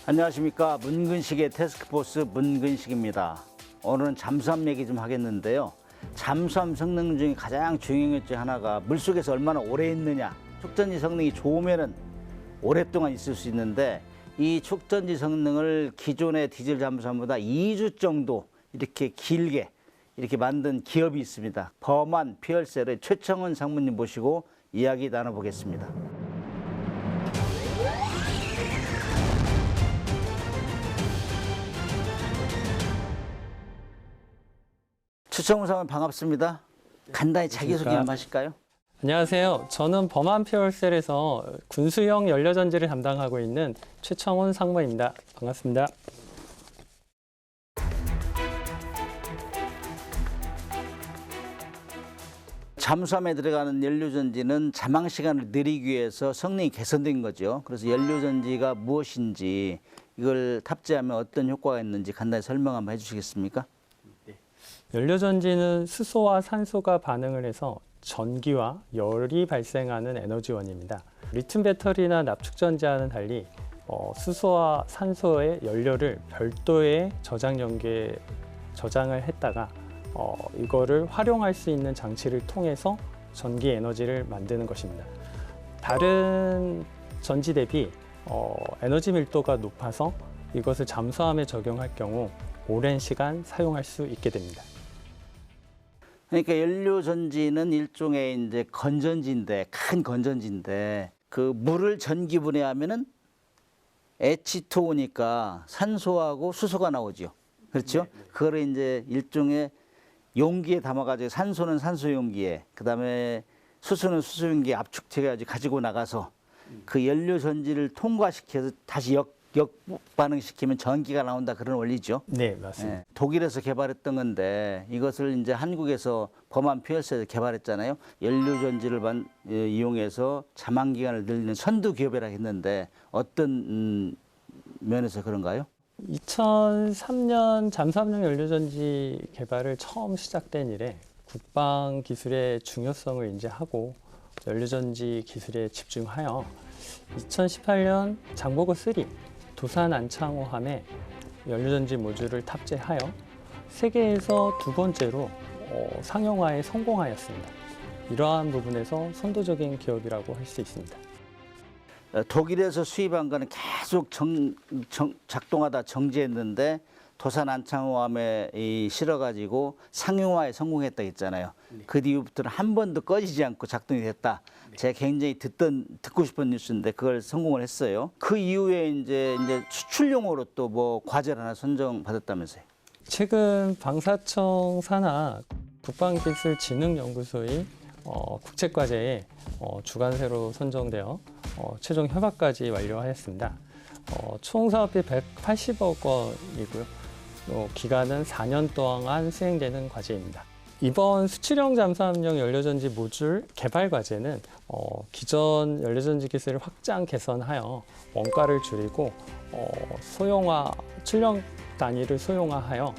안녕하십니까. 문근식의 태스크포스 문근식입니다. 오늘은 잠수함 얘기 좀 하겠는데요. 잠수함 성능 중에 가장 중요한 것 중 하나가 물속에서 얼마나 오래 있느냐. 촉전지 성능이 좋으면은 오랫동안 있을 수 있는데 이 촉전지 성능을 기존의 디젤 잠수함보다 2주 정도 이렇게 길게 이렇게 만든 기업이 있습니다. 범한 퓨얼셀의 최청원 상무님 모시고 이야기 나눠보겠습니다. 최청원 상무님 반갑습니다. 간단히 자기소개 한번 하실까요? 안녕하세요. 저는 범한 퓨얼셀에서 군수형 연료전지를 담당하고 있는 최청원 상무입니다. 반갑습니다. 잠수함에 들어가는 연료전지는 잠항 시간을 늘리기 위해서 성능이 개선된 거죠. 그래서 연료전지가 무엇인지 이걸 탑재하면 어떤 효과가 있는지 간단히 설명 한번 해주시겠습니까? 연료전지는 수소와 산소가 반응을 해서 전기와 열이 발생하는 에너지원입니다. 리튬 배터리나 납축전지와는 달리 수소와 산소의 연료를 별도의 저장 용기에 저장을 했다가 이거를 활용할 수 있는 장치를 통해서 전기 에너지를 만드는 것입니다. 다른 전지 대비 에너지 밀도가 높아서 이것을 잠수함에 적용할 경우 오랜 시간 사용할 수 있게 됩니다. 그러니까 연료전지는 일종의 이제 건전지인데, 큰 건전지인데, 그 물을 전기 분해하면은 H2O니까 산소하고 수소가 나오죠. 그렇죠? 그거를 이제 일종의 용기에 담아가지고 산소는 산소 용기에, 그 다음에 수소는 수소 용기에 압축해가지고 가지고 나가서 그 연료전지를 통과시켜서 다시 역반응시키면 전기가 나온다, 그런 원리죠. 네, 맞습니다. 네, 독일에서 개발했던 건데 이것을 이제 한국에서 범한 퓨얼셀에서 개발했잖아요. 연료전지를 이용해서 잠항 기간을 늘리는 선두 기업이라 했는데 어떤 면에서 그런가요? 2003년 잠수함용 연료전지 개발을 처음 시작된 이래 국방 기술의 중요성을 인지하고 연료전지 기술에 집중하여 2018년 장보고 3 도산 안창호함에 연료전지 모듈을 탑재하여 세계에서 두 번째로 상용화에 성공하였습니다. 이러한 부분에서 선도적인 기업이라고 할 수 있습니다. 독일에서 수입한 거는 계속 작동하다 정지했는데 도산 안창호함에 실어가지고 상용화에 성공했다 했잖아요. 그 뒤부터는 한 번도 꺼지지 않고 작동이 됐다. 제가 굉장히 듣고 싶은 뉴스인데 그걸 성공을 했어요. 그 이후에 이제 수출용으로 또 뭐 과제를 하나 선정받았다면서요. 최근 방사청 산하 국방기술진흥연구소의 국책과제에 주관세로 선정되어 최종 협약까지 완료하였습니다. 총 사업비 180억 원이고요. 기간은 4년 동안 수행되는 과제입니다. 이번 수출형 잠수함용 연료전지 모듈 개발 과제는 기존 연료전지 기술을 확장 개선하여 원가를 줄이고 출력 단위를 소형화하여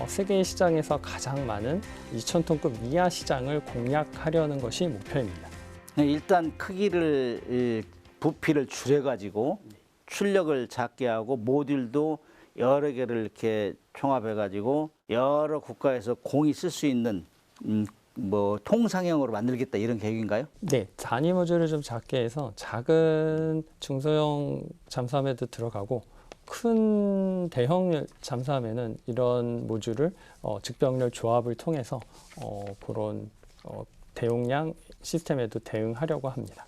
세계 시장에서 가장 많은 2,000톤급 이하 시장을 공략하려는 것이 목표입니다. 일단 크기를 부피를 줄여가지고 출력을 작게 하고 모듈도 여러 개를 이렇게 총합해가지고 여러 국가에서 공이 쓸 수 있는 뭐 통상형으로 만들겠다, 이런 계획인가요? 네, 단위 모듈을 좀 작게 해서 작은 중소형 잠수함에도 들어가고 큰 대형 잠수함에는 이런 모듈을 직병렬 조합을 통해서 그런 대용량 시스템에도 대응하려고 합니다.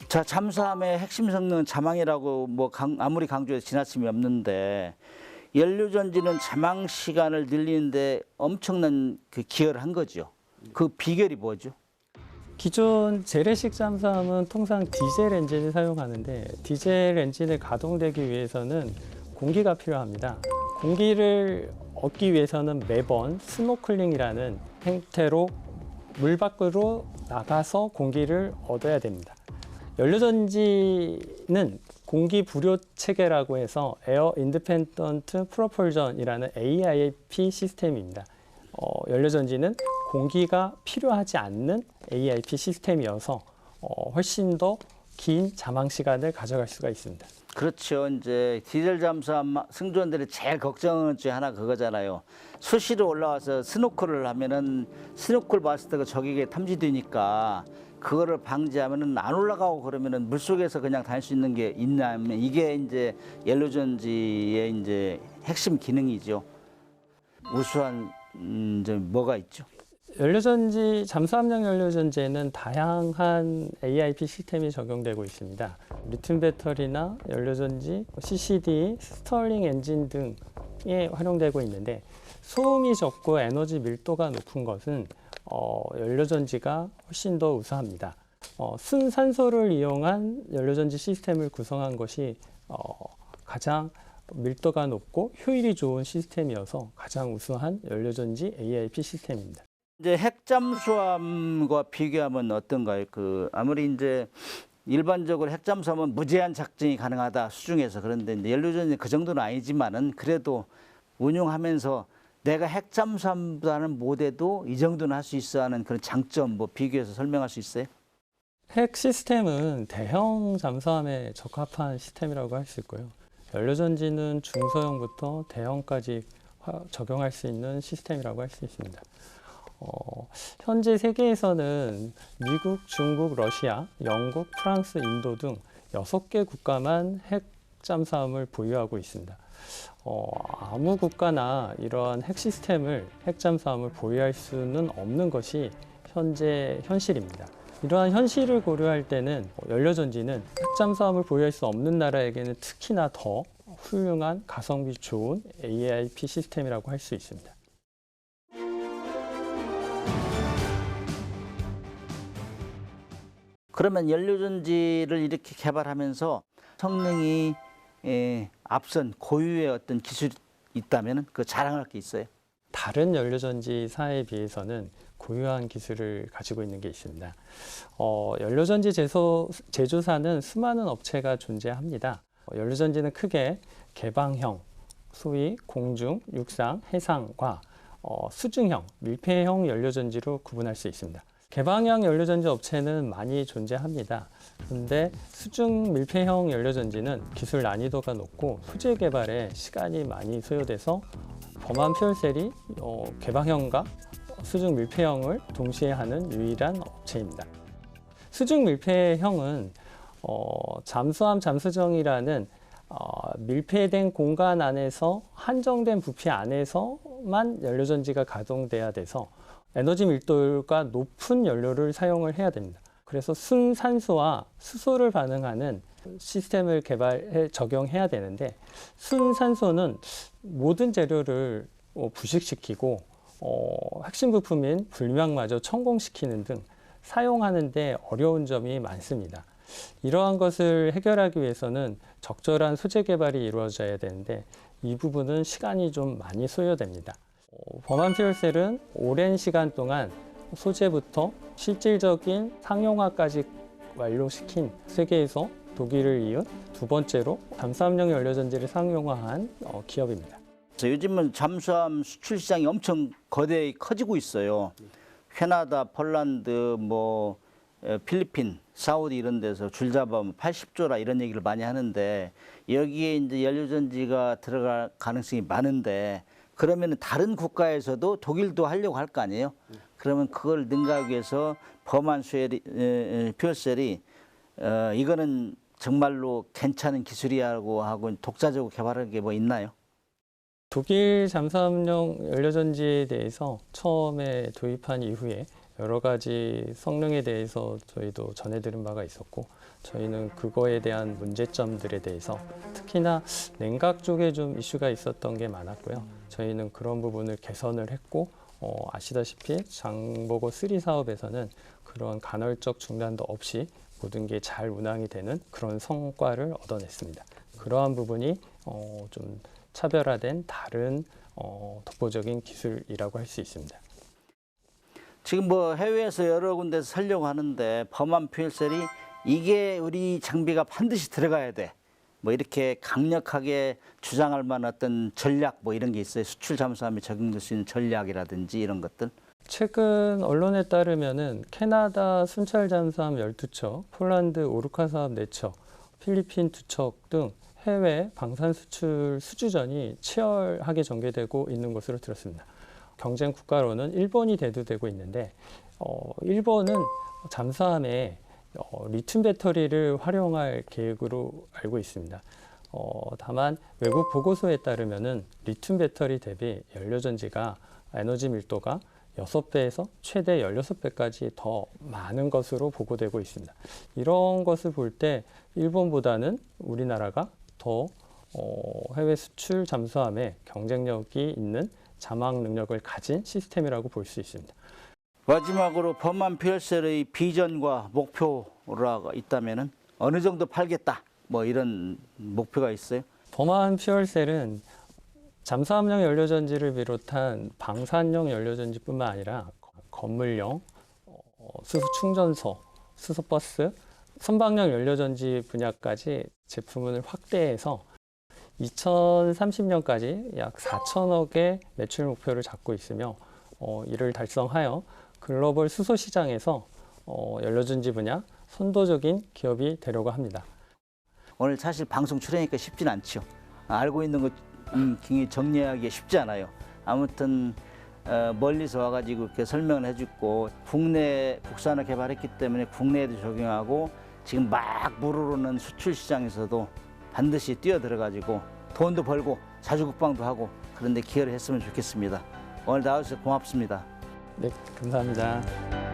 자, 잠수함의 핵심 성능은 잠항이라고 뭐 아무리 강조해도 지나침이 없는데 연료전지는 잠항 시간을 늘리는데 엄청난 그 기여를 한 거죠. 그 비결이 뭐죠? 기존 재래식 잠수함은 통상 디젤 엔진을 사용하는데 디젤 엔진을 가동되기 위해서는 공기가 필요합니다. 공기를 얻기 위해서는 매번 스노클링이라는 형태로 물 밖으로 나가서 공기를 얻어야 됩니다. 연료전지는 공기 불요 체계라고 해서 에어 인디펜던트 프로펄전이라는 AIP 시스템입니다. 연료전지는 공기가 필요하지 않는 AIP 시스템이어서 훨씬 더 긴 잠항 시간을 가져갈 수가 있습니다. 그렇죠. 이제 디젤 잠수함 승조원들이 제일 걱정하는 중에 하나 그거잖아요. 수시로 올라와서 스노클을 하면은 스노클 봤을 때 그 적에게 탐지되니까 그거를 방지하면은 안 올라가고 그러면은 물속에서 그냥 다닐 수 있는 게 있나 하면 이게 이제 연료전지의 이제 핵심 기능이죠. 우수한 이제 뭐가 있죠? 연료전지, 잠수함용 연료전지에는 다양한 AIP 시스템이 적용되고 있습니다. 리튬 배터리나 연료전지, CCD, 스털링 엔진 등에 활용되고 있는데 소음이 적고 에너지 밀도가 높은 것은 연료전지가 훨씬 더 우수합니다. 순산소를 이용한 연료전지 시스템을 구성한 것이 가장 밀도가 높고 효율이 좋은 시스템이어서 가장 우수한 연료전지 AIP 시스템입니다. 이제 핵잠수함과 비교하면 어떤가요? 아무리 이제 일반적으로 핵잠수함은 무제한 작전이 가능하다 수중에서 그런데 이제 연료전지 그 정도는 아니지만은 그래도 운용하면서 내가 핵잠수함보다는 못해도 이 정도는 할 수 있어 하는 그런 장점 뭐 비교해서 설명할 수 있어요? 핵 시스템은 대형 잠수함에 적합한 시스템이라고 할 수 있고요. 연료전지는 중소형부터 대형까지 적용할 수 있는 시스템이라고 할 수 있습니다. 현재 세계에서는 미국, 중국, 러시아, 영국, 프랑스, 인도 등 6개 국가만 핵 잠수함을 보유하고 있습니다. 아무 국가나 이러한 핵 시스템을, 핵 잠수함을 보유할 수는 없는 것이 현재 현실입니다. 이러한 현실을 고려할 때는 연료전지는 핵 잠수함을 보유할 수 없는 나라에게는 특히나 더 훌륭한 가성비 좋은 AIP 시스템이라고 할 수 있습니다. 그러면 연료전지를 이렇게 개발하면서 성능이 앞선 고유의 어떤 기술이 있다면 그 자랑할 게 있어요? 다른 연료전지사에 비해서는 고유한 기술을 가지고 있는 게 있습니다. 연료전지 제조사는 수많은 업체가 존재합니다. 연료전지는 크게 개방형, 소위 공중, 육상, 해상과 수중형, 밀폐형 연료전지로 구분할 수 있습니다. 개방형 연료전지 업체는 많이 존재합니다. 그런데 수중 밀폐형 연료전지는 기술 난이도가 높고 소재 개발에 시간이 많이 소요돼서 범한 퓨얼셀이 개방형과 수중 밀폐형을 동시에 하는 유일한 업체입니다. 수중 밀폐형은 잠수함 잠수정이라는 밀폐된 공간 안에서 한정된 부피 안에서만 연료전지가 가동돼야 돼서 에너지 밀도가 높은 연료를 사용을 해야 됩니다. 그래서 순산소와 수소를 반응하는 시스템을 개발해 적용해야 되는데 순산소는 모든 재료를 부식시키고 핵심 부품인 불량마저 천공시키는 등 사용하는 데 어려운 점이 많습니다. 이러한 것을 해결하기 위해서는 적절한 소재 개발이 이루어져야 되는데 이 부분은 시간이 좀 많이 소요됩니다. 범한 퓨얼셀은 오랜 시간 동안 소재부터 실질적인 상용화까지 완료시킨 세계에서 독일을 이은 두 번째로 잠수함용 연료전지를 상용화한 기업입니다. 요즘은 잠수함 수출 시장이 엄청 거대히 커지고 있어요. 캐나다, 폴란드, 필리핀, 사우디 이런 데서 줄잡아 80조라 이런 얘기를 많이 하는데 여기에 이제 연료전지가 들어갈 가능성이 많은데 그러면 다른 국가에서도 독일도 하려고 할 거 아니에요? 그러면 그걸 능가하기 위해서 범한 퓨얼셀이 이거는 정말로 괜찮은 기술이라고 하고 독자적으로 개발한 게 뭐 있나요? 독일 잠수함용 연료전지에 대해서 처음에 도입한 이후에 여러 가지 성능에 대해서 저희도 전해 들은 바가 있었고 저희는 그거에 대한 문제점들에 대해서 특히나 냉각 쪽에 좀 이슈가 있었던 게 많았고요. 저희는 그런 부분을 개선을 했고 아시다시피 장보고 3 사업에서는 그런 간헐적 중단도 없이 모든 게 잘 운항이 되는 그런 성과를 얻어냈습니다. 그러한 부분이 좀 차별화된 다른 독보적인 기술이라고 할 수 있습니다. 지금 해외에서 여러 군데서 살려고 하는데 범한 퓨얼셀이 이게 우리 장비가 반드시 들어가야 돼. 이렇게 강력하게 주장할 만한 어떤 전략 이런 게 있어요. 수출 잠수함에 적용될 수 있는 전략이라든지 이런 것들. 최근 언론에 따르면은 캐나다 순찰 잠수함 12척, 폴란드 오르카 사업 4척, 필리핀 2척 등 해외 방산 수출 수주전이 치열하게 전개되고 있는 것으로 들었습니다. 경쟁 국가로는 일본이 대두되고 있는데 일본은 잠수함에 리튬 배터리를 활용할 계획으로 알고 있습니다. 다만 외국 보고서에 따르면은 리튬 배터리 대비 연료 전지가 에너지 밀도가 6배에서 최대 16배까지 더 많은 것으로 보고되고 있습니다. 이런 것을 볼 때 일본보다는 우리나라가 더 해외 수출 잠수함에 경쟁력이 있는 자막 능력을 가진 시스템이라고 볼 수 있습니다. 마지막으로 범한 퓨얼셀의 비전과 목표가 있다면 어느 정도 팔겠다 뭐 이런 목표가 있어요? 범한 퓨얼셀은 잠수함용 연료전지를 비롯한 방산용 연료전지뿐만 아니라 건물용, 수소 충전소, 수소버스, 선박용 연료전지 분야까지 제품을 확대해서 2030년까지 약 4천억의 매출 목표를 잡고 있으며 이를 달성하여 글로벌 수소 시장에서 연료전지 분야 선도적인 기업이 되려고 합니다. 오늘 사실 방송 출연하니까 쉽진 않죠. 알고 있는 것 굉장히 정리하기 쉽지 않아요. 아무튼 멀리서 와가지고 이렇게 설명을 해주고 국산을 개발했기 때문에 국내에도 적용하고 지금 막 물오르는 수출 시장에서도 반드시 뛰어들어가지고 돈도 벌고 자주국방도 하고 그런데 기여를 했으면 좋겠습니다. 오늘 나와주셔서 고맙습니다. 네, 감사합니다.